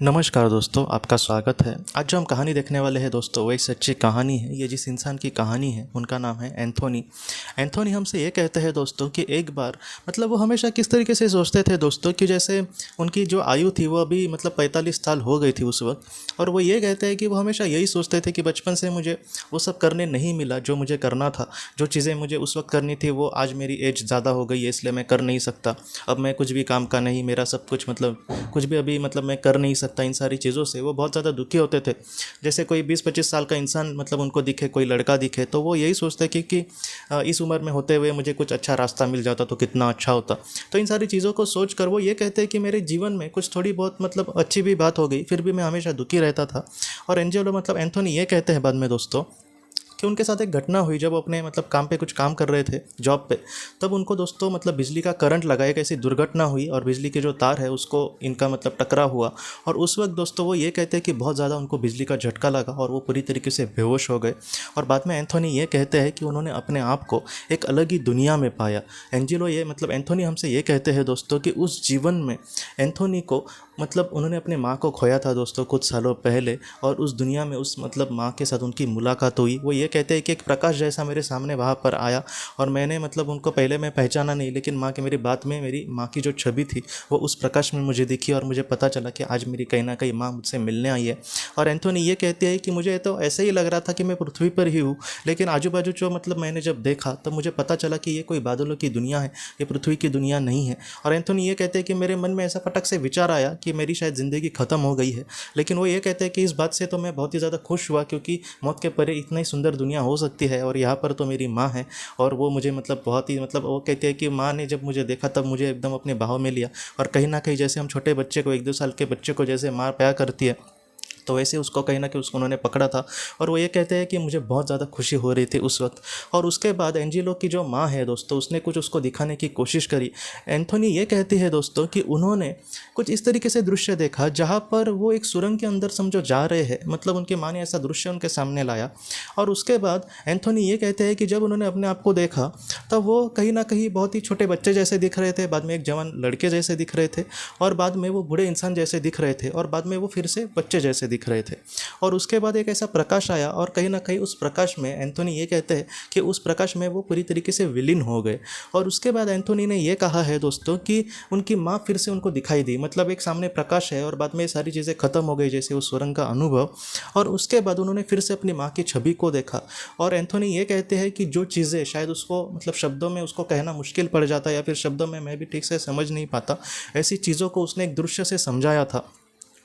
नमस्कार दोस्तों, आपका स्वागत है। आज जो हम कहानी देखने वाले हैं दोस्तों, वही सच्ची कहानी है। ये जिस इंसान की कहानी है उनका नाम है एंथोनी। एंथोनी हमसे ये कहते हैं दोस्तों कि एक बार वो हमेशा किस तरीके से सोचते थे दोस्तों कि जैसे उनकी जो आयु थी वो अभी 45 साल हो गई थी उस वक्त। और वो ये कहते हैं कि वो हमेशा यही सोचते थे कि बचपन से मुझे वो सब करने नहीं मिला जो मुझे करना था। जो चीज़ें मुझे उस वक्त करनी थी वो आज मेरी एज ज़्यादा हो गई है, इसलिए मैं कर नहीं सकता। अब मैं कुछ भी काम का नहीं, मेरा सब कुछ कुछ भी अभी मैं कर नहीं सकता। इन सारी चीज़ों से वो बहुत ज़्यादा दुखी होते थे। जैसे कोई 20-25 साल का इंसान उनको दिखे, कोई लड़का दिखे, तो वो यही सोचते कि इस उम्र में होते हुए मुझे कुछ अच्छा रास्ता मिल जाता तो कितना अच्छा होता। तो इन सारी चीज़ों को सोच कर वो ये कहते हैं कि मेरे जीवन में कुछ थोड़ी बहुत अच्छी भी बात हो गई, फिर भी मैं हमेशा दुखी रहता था। और एंजेलो एंथोनी ये कहते हैं बाद में दोस्तों कि उनके साथ एक घटना हुई जब वो अपने काम पे कुछ काम कर रहे थे, जॉब पे। तब उनको दोस्तों बिजली का करंट लगा, एक ऐसी दुर्घटना हुई और बिजली के जो तार है उसको इनका टकरा हुआ। और उस वक्त दोस्तों वो ये कहते हैं कि बहुत ज़्यादा उनको बिजली का झटका लगा और वो पूरी तरीके से बेहोश हो गए। और बाद में एंथोनी ये कहते हैं कि उन्होंने अपने आप को एक अलग ही दुनिया में पाया। एंजेलो ये एंथोनी हमसे ये कहते हैं दोस्तों कि उस जीवन में एंथोनी को उन्होंने अपने माँ को खोया था दोस्तों कुछ सालों पहले। और उस दुनिया में उस माँ के साथ उनकी मुलाकात हुई। वो ये कहते हैं कि एक प्रकाश जैसा मेरे सामने वहाँ पर आया और मैंने उनको पहले मैं पहचाना नहीं, लेकिन माँ के मेरी बात में मेरी माँ की जो छवि थी वो उस प्रकाश में मुझे दिखी और मुझे पता चला कि आज मेरी कहीं ना कहीं माँ मुझसे मिलने आई है। और एंथोनी ये कहते हैं कि मुझे तो ऐसे ही लग रहा था कि मैं पृथ्वी पर ही हूँ, लेकिन आजू बाजू जो मैंने जब देखा तब मुझे पता चला कि ये कोई बादलों की दुनिया है, ये पृथ्वी की दुनिया नहीं है। और एंथोनी ये कहते हैं कि मेरे मन में ऐसा फटक से विचार आया कि मेरी शायद ज़िंदगी ख़त्म हो गई है। लेकिन वो ये कहते हैं कि इस बात से तो मैं बहुत ही ज़्यादा खुश हुआ, क्योंकि मौत के परे इतना ही सुंदर दुनिया हो सकती है और यहाँ पर तो मेरी माँ है। और वो मुझे बहुत ही वो कहते हैं कि माँ ने जब मुझे देखा तब मुझे एकदम अपने बाहों में लिया। और कहीं ना कहीं जैसे हम छोटे बच्चे को, 1-2 साल के बच्चे को जैसे माँ प्यार करती है, तो वैसे उसको कहीं ना कहीं उसको उन्होंने पकड़ा था। और वो ये कहते हैं कि मुझे बहुत ज़्यादा खुशी हो रही थी उस वक्त। और उसके बाद एंजेलो की जो माँ है दोस्तों, उसने कुछ उसको दिखाने की कोशिश करी। एंथोनी ये कहती है दोस्तों कि उन्होंने कुछ इस तरीके से दृश्य देखा जहाँ पर वो एक सुरंग के अंदर समझो जा रहे हैं। उनकी माँ ने ऐसा दृश्य उनके सामने लाया। और उसके बाद एंथोनी ये कहते हैं कि जब उन्होंने अपने आप को देखा तब वो कहीं ना कहीं बहुत ही छोटे बच्चे जैसे दिख रहे थे, बाद में एक जवान लड़के जैसे दिख रहे थे, और बाद में वो बूढ़े इंसान जैसे दिख रहे थे, और बाद में वो फिर से बच्चे जैसे दिख रहे थे। और उसके बाद एक ऐसा प्रकाश आया और कहीं ना कहीं उस प्रकाश में एंथोनी ये कहते हैं कि उस प्रकाश में वो पूरी तरीके से विलीन हो गए। और उसके बाद एंथोनी ने ये कहा है दोस्तों कि उनकी माँ फिर से उनको दिखाई दी। एक सामने प्रकाश है और बाद में सारी चीज़ें खत्म हो गई, जैसे उस सुरंग का अनुभव। और उसके बाद उन्होंने फिर से अपनी माँ की छवि को देखा। और एंथोनी ये कहते हैं कि जो चीज़ें शायद उसको शब्दों में उसको कहना मुश्किल पड़ जाता, या फिर शब्दों में मैं भी ठीक से समझ नहीं पाता, ऐसी चीज़ों को उसने एक दृश्य से समझाया था।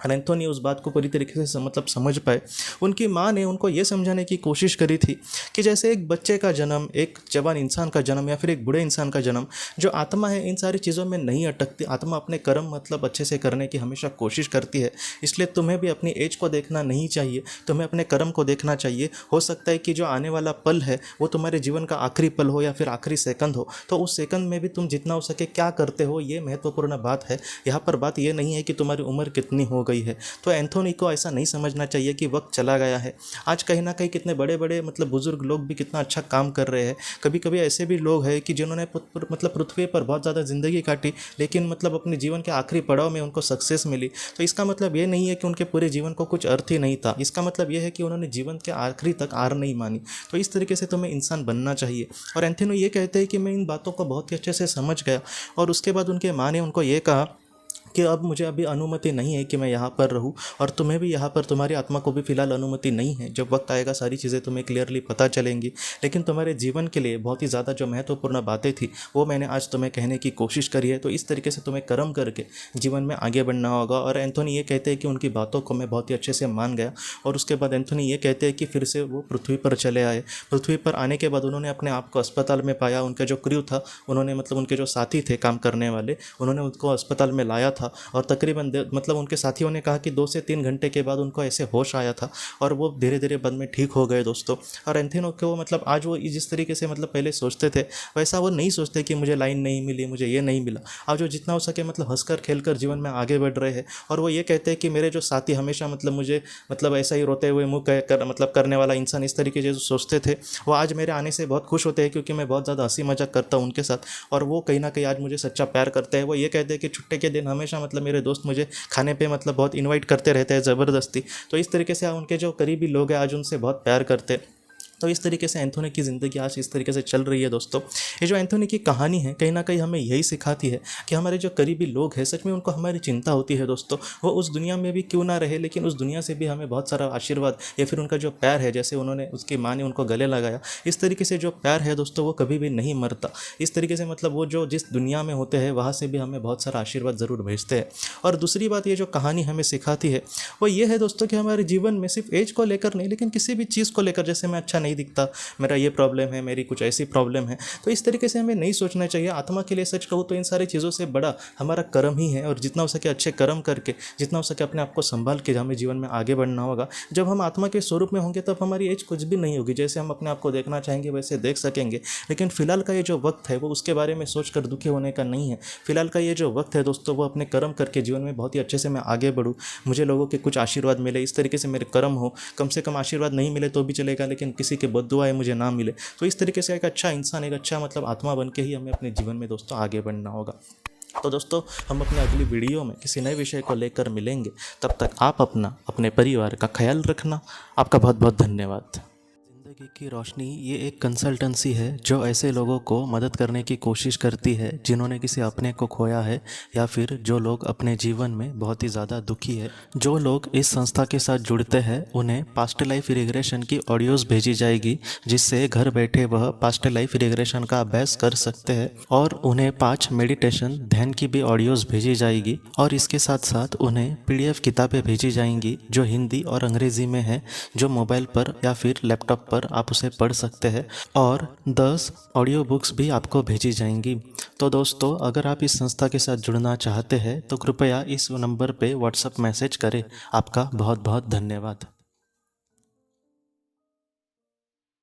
और एंथोनी उस बात को पूरी तरीके से समझ पाए। उनकी माँ ने उनको ये समझाने की कोशिश करी थी कि जैसे एक बच्चे का जन्म, एक जवान इंसान का जन्म, या फिर एक बूढ़े इंसान का जन्म, जो आत्मा है इन सारी चीज़ों में नहीं अटकती। आत्मा अपने कर्म अच्छे से करने की हमेशा कोशिश करती है। इसलिए तुम्हें भी अपनी एज को देखना नहीं चाहिए, तुम्हें अपने कर्म को देखना चाहिए। हो सकता है कि जो आने वाला पल है वो तुम्हारे जीवन का आखिरी पल हो या फिर आखिरी सेकंड हो, तो उस सेकंड में भी तुम जितना हो सके क्या करते हो, ये महत्वपूर्ण बात है। यहाँ पर बात ये नहीं है कि तुम्हारी उम्र कितनी हो गई है। तो एंथोनी को ऐसा नहीं समझना चाहिए कि वक्त चला गया है। आज कहीं ना कहीं कितने बड़े बड़े बुजुर्ग लोग भी कितना अच्छा काम कर रहे हैं। कभी कभी ऐसे भी लोग हैं कि जिन्होंने पृथ्वी पर बहुत ज़्यादा ज़िंदगी काटी, लेकिन अपने जीवन के आखिरी पड़ाव में उनको सक्सेस मिली। तो इसका ये नहीं है कि उनके पूरे जीवन को कुछ अर्थ ही नहीं था। इसका ये है कि उन्होंने जीवन के आखिरी तक हार नहीं मानी। तो इस तरीके से तुम्हें इंसान बनना चाहिए। और एंथोनी ये कहते हैं कि मैं इन बातों को बहुत ही अच्छे से समझ गया। और उसके बाद उनके माँ ने उनको ये कहा कि अब मुझे अभी अनुमति नहीं है कि मैं यहाँ पर रहूँ, और तुम्हें भी यहाँ पर, तुम्हारी आत्मा को भी फिलहाल अनुमति नहीं है। जब वक्त आएगा सारी चीज़ें तुम्हें क्लियरली पता चलेंगी, लेकिन तुम्हारे जीवन के लिए बहुत ही ज़्यादा जो महत्वपूर्ण बातें थी वो मैंने आज तुम्हें कहने की कोशिश करी है। तो इस तरीके से तुम्हें कर्म करके जीवन में आगे बढ़ना होगा। और एंथोनी ये कहते हैं कि उनकी बातों को मैं बहुत ही अच्छे से मान गया। और उसके बाद एंथोनी ये कहते हैं कि फिर से वो पृथ्वी पर चले आए। पृथ्वी पर आने के बाद उन्होंने अपने आप को अस्पताल में पाया। उनका जो क्रू था, उन्होंने उनके जो साथी थे काम करने वाले, उन्होंने उनको अस्पताल में लाया था। और तकरीबन उनके साथियों ने कहा कि 2 से 3 घंटे के बाद उनको ऐसे होश आया था और वो धीरे धीरे बाद में ठीक हो गए दोस्तों। और एंथोनी को आज वो जिस तरीके से पहले सोचते थे वैसा वो नहीं सोचते कि मुझे लाइन नहीं मिली, मुझे ये नहीं मिला। आज वो जितना हो सके हंसकर खेलकर जीवन में आगे बढ़ रहे हैं। और वो ये कहते हैं कि मेरे जो साथी हमेशा मुझे ऐसा ही रोते हुए मुँह करने वाला इंसान, इस तरीके से जो सोचते थे, वो आज मेरे आने से बहुत खुश होते हैं, क्योंकि मैं बहुत ज़्यादा हंसी मजाक करता हूँ उनके साथ। और वो कहीं ना कहीं आज मुझे सच्चा प्यार करते हैं। वो ये कहते हैं कि छुट्टे के दिन हमेशा हमेशा मतलब मेरे दोस्त मुझे खाने पे मतलब बहुत इनवाइट करते रहते हैं ज़बरदस्ती। तो इस तरीके से उनके जो करीबी लोग हैं आज उनसे बहुत प्यार करते हैं। तो इस तरीके से एंथोनी की ज़िंदगी आज इस तरीके से चल रही है दोस्तों। ये जो एंथोनी की कहानी है कहीं ना कहीं हमें यही सिखाती है कि हमारे जो करीबी लोग हैं सच में उनको हमारी चिंता होती है दोस्तों। वो उस दुनिया में भी क्यों ना रहे, लेकिन उस दुनिया से भी हमें बहुत सारा आशीर्वाद या फिर उनका जो प्यार है, जैसे उन्होंने उसकी माँ ने उनको गले लगाया, इस तरीके से जो प्यार है दोस्तों वो कभी भी नहीं मरता। इस तरीके से मतलब वो जो जिस दुनिया में होते हैं वहाँ से भी हमें बहुत सारा आशीर्वाद ज़रूर भेजते हैं। और दूसरी बात ये जो कहानी हमें सिखाती है वो ये है दोस्तों कि हमारे जीवन में सिर्फ एज को लेकर नहीं, लेकिन किसी भी चीज़ को लेकर, जैसे मैं अच्छा नहीं दिखता, मेरा ये प्रॉब्लम है, मेरी कुछ ऐसी प्रॉब्लम है, तो इस तरीके से हमें नहीं सोचना चाहिए। आत्मा के लिए सच कहूँ तो इन सारी चीज़ों से बड़ा हमारा कर्म ही है, और जितना हो सके अच्छे कर्म करके, जितना हो सके अपने आप को संभाल के हमें जीवन में आगे बढ़ना होगा। जब हम आत्मा के स्वरूप में होंगे तब हमारी एज कुछ भी नहीं होगी, जैसे हम अपने आप को देखना चाहेंगे वैसे देख सकेंगे। लेकिन फिलहाल का ये जो वक्त है वो उसके बारे में सोच कर दुखी होने का नहीं है। फिलहाल का ये जो वक्त है दोस्तों वो अपने कर्म करके जीवन में बहुत ही अच्छे से मैं आगे बढ़ूँ, मुझे लोगों के कुछ आशीर्वाद मिले, इस तरीके से मेरे कर्म हो। कम से कम आशीर्वाद नहीं मिले तो भी चलेगा, लेकिन किसी के बद्दुआएं मुझे ना मिले। तो इस तरीके से एक अच्छा इंसान, एक अच्छा मतलब आत्मा बन के ही हमें अपने जीवन में दोस्तों आगे बढ़ना होगा। तो दोस्तों हम अपने अगली वीडियो में किसी नए विषय को लेकर मिलेंगे। तब तक आप अपना, अपने परिवार का ख्याल रखना। आपका बहुत बहुत धन्यवाद। ज़िंदगी की रोशनी ये एक कंसल्टेंसी है जो ऐसे लोगों को मदद करने की कोशिश करती है जिन्होंने किसी अपने को खोया है, या फिर जो लोग अपने जीवन में बहुत ही ज़्यादा दुखी है। जो लोग इस संस्था के साथ जुड़ते हैं उन्हें पास्ट लाइफ रिग्रेशन की ऑडियोज़ भेजी जाएगी, जिससे घर बैठे वह पास्ट लाइफ रिग्रेशन का अभ्यास कर सकते हैं। और उन्हें 5 मेडिटेशन ध्यान की भी ऑडियोज़ भेजी जाएगी, और इसके साथ साथ उन्हें PDF किताबें भेजी जाएंगी जो हिंदी और अंग्रेज़ी में है, जो मोबाइल पर या फिर लैपटॉप पर आप उसे पढ़ सकते हैं। और 10 ऑडियो बुक्स भी आपको भेजी जाएंगी। तो दोस्तों अगर आप इस संस्था के साथ जुड़ना चाहते हैं तो कृपया इस नंबर पे व्हाट्सएप मैसेज करें। आपका बहुत बहुत धन्यवाद।